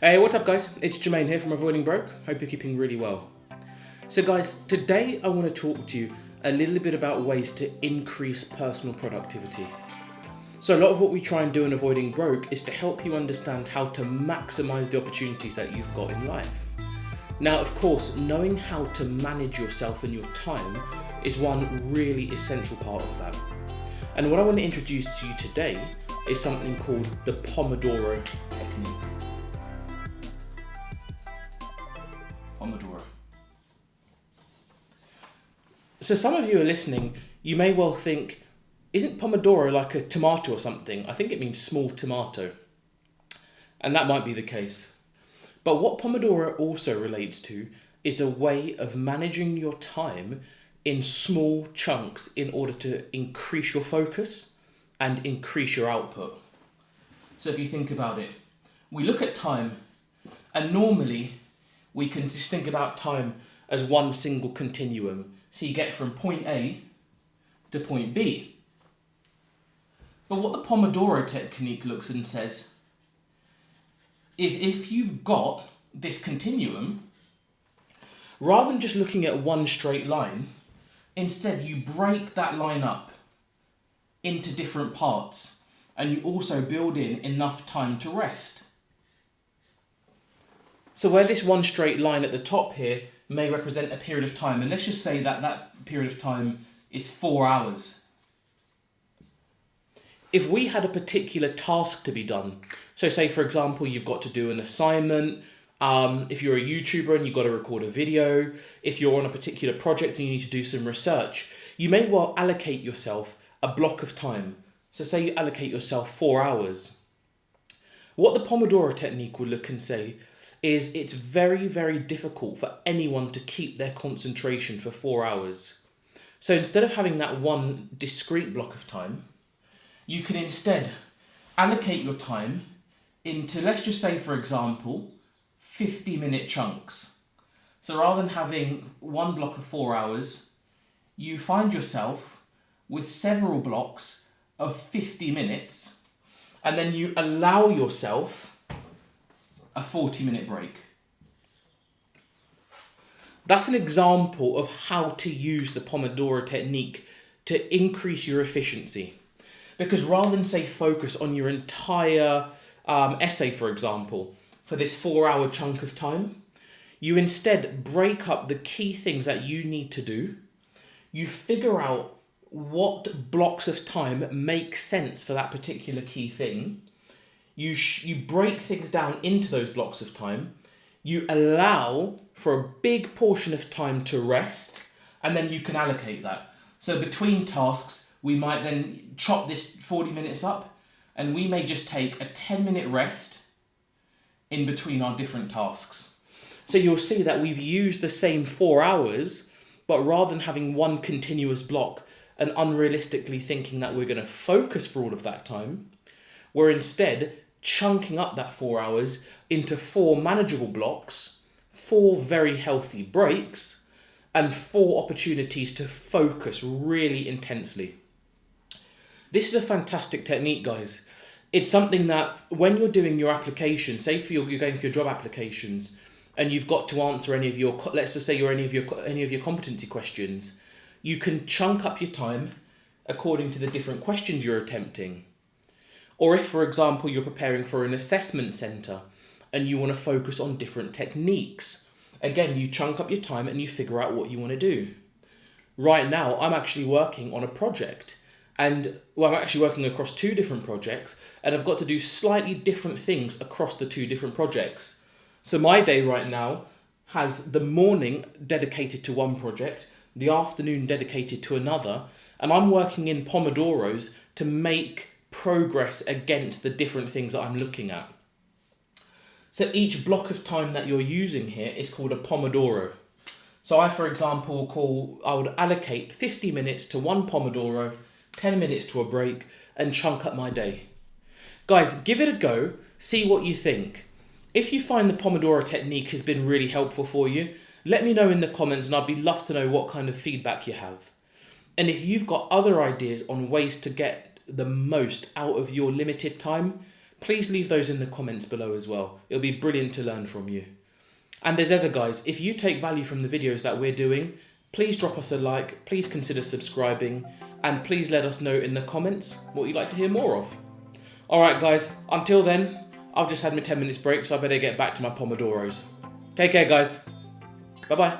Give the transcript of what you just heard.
Hey, what's up guys? It's Jermaine here from AvoidingBroke. Hope you're keeping really well. So guys, today I want to talk to you a little bit about ways to increase personal productivity. So a lot of what we try and do in Avoiding Broke is to help you understand how to maximize the opportunities that you've got in life. Now, of course, knowing how to manage yourself and your time is one really essential part of that. And what I want to introduce to you today is something called the Pomodoro technique. Pomodoro. So some of you are listening, you may well think, isn't Pomodoro like a tomato or something? I think it means small tomato. And that might be the case. But what Pomodoro also relates to is a way of managing your time in small chunks in order to increase your focus and increase your output. So if you think about it, we look at time and normally we can just think about time as one single continuum. So you get from point A to point B. But what the Pomodoro technique looks and says is if you've got this continuum, rather than just looking at one straight line, instead you break that line up into different parts and you also build in enough time to rest. So where this one straight line at the top here may represent a period of time, and let's just say that that period of time is 4 hours. If we had a particular task to be done, so say for example you've got to do an assignment, if you're a YouTuber and you've got to record a video, if you're on a particular project and you need to do some research, you may well allocate yourself a block of time. So say you allocate yourself 4 hours. What the Pomodoro technique would look and say is it's very, very difficult for anyone to keep their concentration for 4 hours. So instead of having that one discrete block of time, you can instead allocate your time into, let's just say for example, 50-minute chunks. So rather than having one block of 4 hours, you find yourself with several blocks of 50 minutes, and then you allow yourself a 40-minute break. That's an example of how to use the Pomodoro technique to increase your efficiency. Because rather than say focus on your entire essay, for example, for this 4-hour chunk of time, you instead break up the key things that you need to do. You figure out what blocks of time make sense for that particular key thing. You break things down into those blocks of time. You allow for a big portion of time to rest, and then you can allocate that. So between tasks, we might then chop this 40 minutes up, and we may just take a 10-minute rest in between our different tasks. So you'll see that we've used the same 4 hours, but rather than having one continuous block and unrealistically thinking that we're going to focus for all of that time, we're instead chunking up that 4 hours into 4 manageable blocks, 4 very healthy breaks, and 4 opportunities to focus really intensely. This is a fantastic technique, guys. It's something that when you're doing your application, say you're going for your job applications, and you've got to answer any of your, let's just say any of your competency questions, you can chunk up your time according to the different questions you're attempting. Or if, for example, you're preparing for an assessment centre and you want to focus on different techniques, again, you chunk up your time and you figure out what you want to do. Right now, I'm actually working on a project, and I'm actually working across 2 different projects, and I've got to do slightly different things across the 2 different projects. So my day right now has the morning dedicated to one project, the afternoon dedicated to another, and I'm working in Pomodoros to make progress against the different things that I'm looking at. So each block of time that you're using here is called a Pomodoro. So I, for example, I would allocate 50 minutes to one Pomodoro, 10 minutes to a break, and chunk up my day. Guys, give it a go, see what you think. If you find the Pomodoro technique has been really helpful for you, let me know in the comments and I'd be love to know what kind of feedback you have. And if you've got other ideas on ways to get the most out of your limited time, please leave those in the comments below as well. It'll be brilliant to learn from you. And as ever guys, if you take value from the videos that we're doing, please drop us a like, please consider subscribing, and please let us know in the comments what you'd like to hear more of. Alright guys, until then, I've just had my 10 minutes break, so I better get back to my Pomodoros. Take care guys. Bye bye.